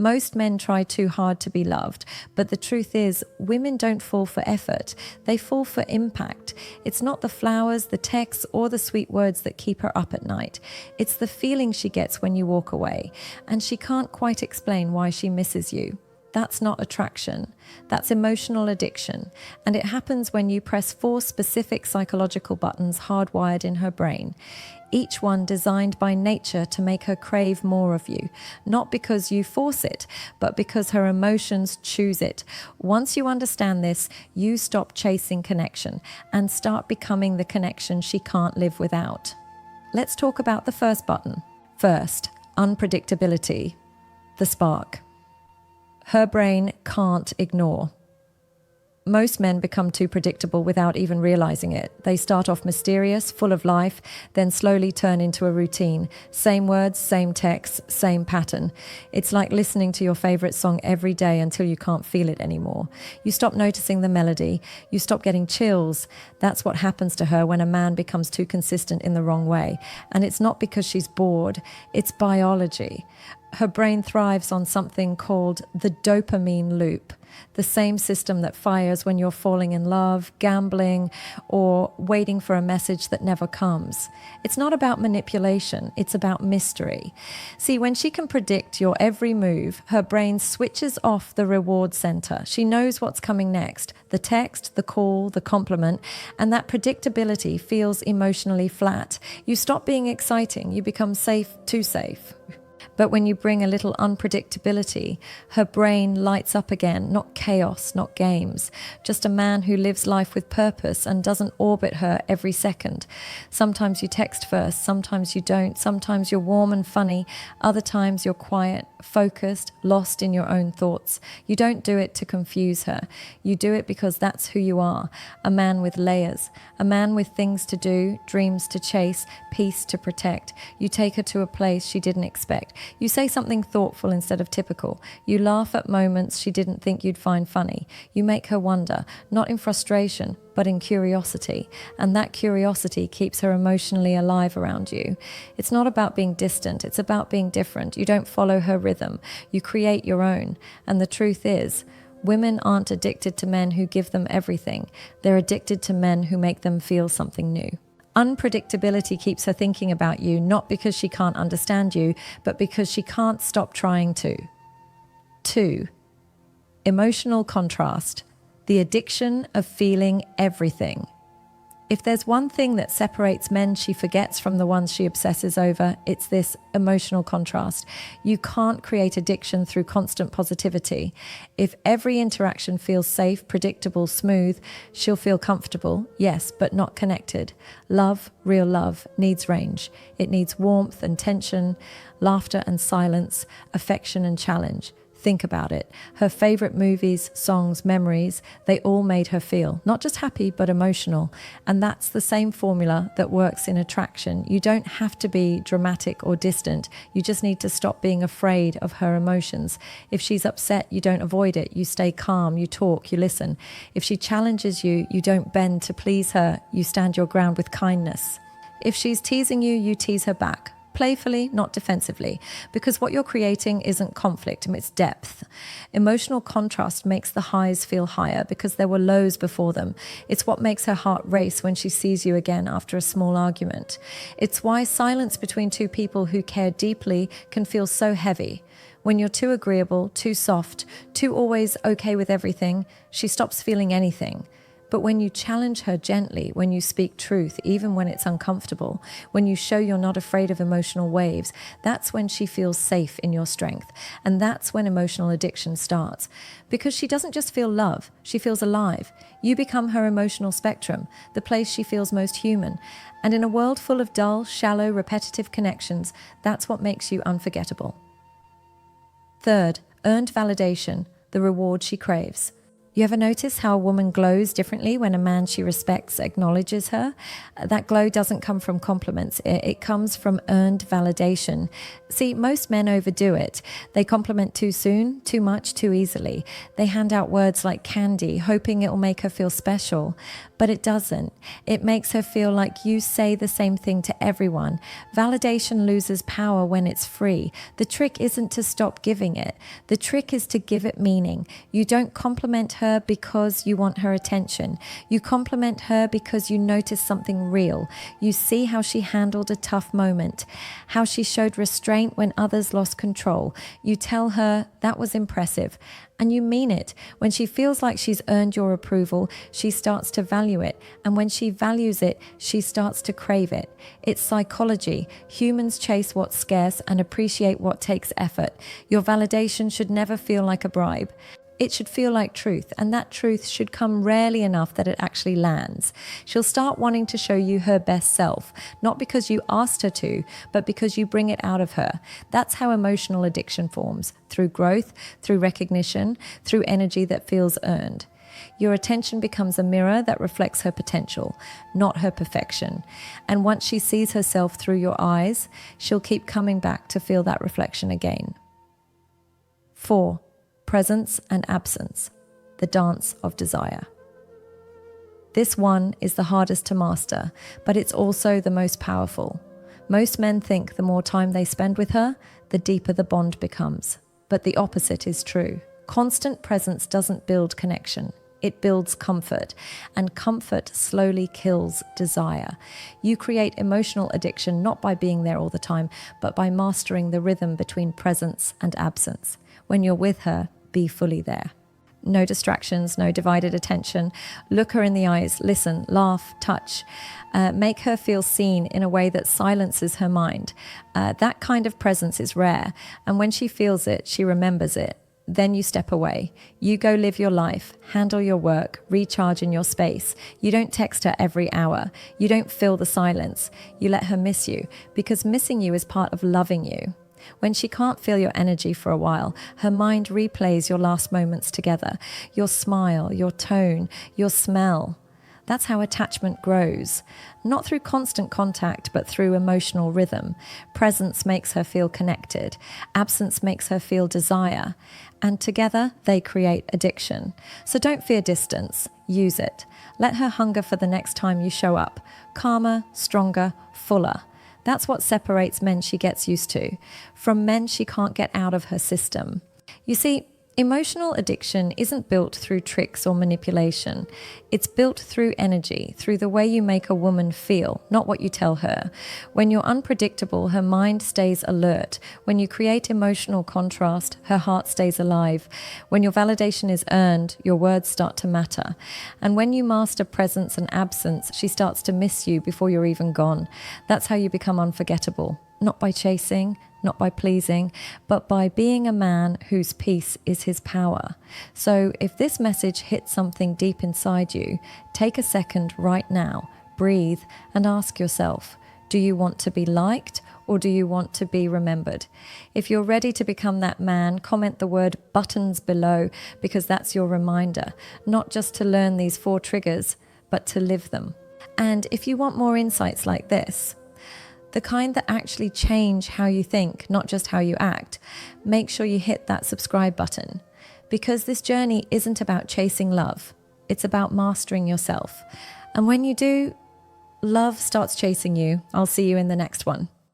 Most men try too hard to be loved, but the truth is, women don't fall for effort. They fall for impact. It's not the flowers, the texts, or the sweet words that keep her up at night. It's the feeling she gets when you walk away, and she can't quite explain why she misses you. That's not attraction. That's emotional addiction. And it happens when you press 4 specific psychological buttons hardwired in her brain, each one designed by nature to make her crave more of you, not because you force it, but because her emotions choose it. Once you understand this, you stop chasing connection and start becoming the connection she can't live without. Let's talk about the first button. First, unpredictability, the spark. Her brain can't ignore. Most men become too predictable without even realizing it. They start off mysterious, full of life, then slowly turn into a routine. Same words, same texts, same pattern. It's like listening to your favorite song every day until you can't feel it anymore. You stop noticing the melody. You stop getting chills. That's what happens to her when a man becomes too consistent in the wrong way. And it's not because she's bored. It's biology. Her brain thrives on something called the dopamine loop, the same system that fires when you're falling in love, gambling, or waiting for a message that never comes. It's not about manipulation, it's about mystery. See, when she can predict your every move, her brain switches off the reward center. She knows what's coming next, the text, the call, the compliment, and that predictability feels emotionally flat. You stop being exciting, you become safe, too safe. But when you bring a little unpredictability, her brain lights up again, not chaos, not games, just a man who lives life with purpose and doesn't orbit her every second. Sometimes you text first, sometimes you don't, sometimes you're warm and funny, other times you're quiet, focused, lost in your own thoughts. You don't do it to confuse her. You do it because that's who you are, a man with layers, a man with things to do, dreams to chase, peace to protect. You take her to a place she didn't expect. You say something thoughtful instead of typical. You laugh at moments she didn't think you'd find funny. You make her wonder, not in frustration, but in curiosity. And that curiosity keeps her emotionally alive around you. It's not about being distant, it's about being different. You don't follow her rhythm, you create your own. And the truth is, women aren't addicted to men who give them everything. They're addicted to men who make them feel something new. Unpredictability keeps her thinking about you, not because she can't understand you, but because she can't stop trying to. 2. Emotional contrast, the addiction of feeling everything. If there's one thing that separates men she forgets from the ones she obsesses over, it's this emotional contrast. You can't create addiction through constant positivity. If every interaction feels safe, predictable, smooth, she'll feel comfortable, yes, but not connected. Love, real love, needs range. It needs warmth and tension, laughter and silence, affection and challenge. Think about it. Her favorite movies, songs, memories, they all made her feel not just happy, but emotional. And that's the same formula that works in attraction. You don't have to be dramatic or distant. You just need to stop being afraid of her emotions. If she's upset, you don't avoid it. You stay calm, you talk, you listen. If she challenges you, you don't bend to please her. You stand your ground with kindness. If she's teasing you, you tease her back. Playfully, not defensively, because what you're creating isn't conflict, it's depth. Emotional contrast makes the highs feel higher because there were lows before them. It's what makes her heart race when she sees you again after a small argument. It's why silence between two people who care deeply can feel so heavy. When you're too agreeable, too soft, too always okay with everything, she stops feeling anything. But when you challenge her gently, when you speak truth, even when it's uncomfortable, when you show you're not afraid of emotional waves, that's when she feels safe in your strength. And that's when emotional addiction starts. Because she doesn't just feel love, she feels alive. You become her emotional spectrum, the place she feels most human. And in a world full of dull, shallow, repetitive connections, that's what makes you unforgettable. 3rd, earned validation, the reward she craves. You ever notice how a woman glows differently when a man she respects acknowledges her? That glow doesn't come from compliments. It comes from earned validation. See, most men overdo it. They compliment too soon, too much, too easily. They hand out words like candy, hoping it'll make her feel special. But it doesn't. It makes her feel like you say the same thing to everyone. Validation loses power when it's free. The trick isn't to stop giving it. The trick is to give it meaning. You don't compliment her because you want her attention. You compliment her because you notice something real. You see how she handled a tough moment, how she showed restraint when others lost control. You tell her that was impressive, and you mean it. When she feels like she's earned your approval, she starts to value it. And when she values it, she starts to crave it. It's psychology. Humans chase what's scarce and appreciate what takes effort. Your validation should never feel like a bribe. It should feel like truth, and that truth should come rarely enough that it actually lands. She'll start wanting to show you her best self, not because you asked her to, but because you bring it out of her. That's how emotional addiction forms, through growth, through recognition, through energy that feels earned. Your attention becomes a mirror that reflects her potential, not her perfection. And once she sees herself through your eyes, she'll keep coming back to feel that reflection again. 4. Presence and absence, the dance of desire. This one is the hardest to master, but it's also the most powerful. Most men think the more time they spend with her, the deeper the bond becomes. But the opposite is true. Constant presence doesn't build connection. It builds comfort, and comfort slowly kills desire. You create emotional addiction not by being there all the time, but by mastering the rhythm between presence and absence. When you're with her, be fully there. No distractions, no divided attention. Look her in the eyes, listen, laugh, touch. Make her feel seen in a way that silences her mind. That kind of presence is rare, and when she feels it, she remembers it. Then you step away. You go live your life, handle your work, recharge in your space. You don't text her every hour. You don't fill the silence. You let her miss you, because missing you is part of loving you. When she can't feel your energy for a while, her mind replays your last moments together, your smile, your tone, your smell. That's how attachment grows. Not through constant contact, but through emotional rhythm. Presence makes her feel connected. Absence makes her feel desire. And together, they create addiction. So don't fear distance. Use it. Let her hunger for the next time you show up. Calmer, stronger, fuller. That's what separates men she gets used to from men she can't get out of her system. You see, emotional addiction isn't built through tricks or manipulation. It's built through energy, through the way you make a woman feel, not what you tell her. When you're unpredictable, her mind stays alert. When you create emotional contrast, her heart stays alive. When your validation is earned, your words start to matter. And when you master presence and absence, she starts to miss you before you're even gone. That's how you become unforgettable. Not by chasing, not by pleasing, but by being a man whose peace is his power. So if this message hits something deep inside you, take a second right now, breathe, and ask yourself, do you want to be liked or do you want to be remembered? If you're ready to become that man, comment the word buttons below, because that's your reminder, not just to learn these 4 triggers, but to live them. And if you want more insights like this, the kind that actually change how you think, not just how you act, make sure you hit that subscribe button. Because this journey isn't about chasing love. It's about mastering yourself. And when you do, love starts chasing you. I'll see you in the next one.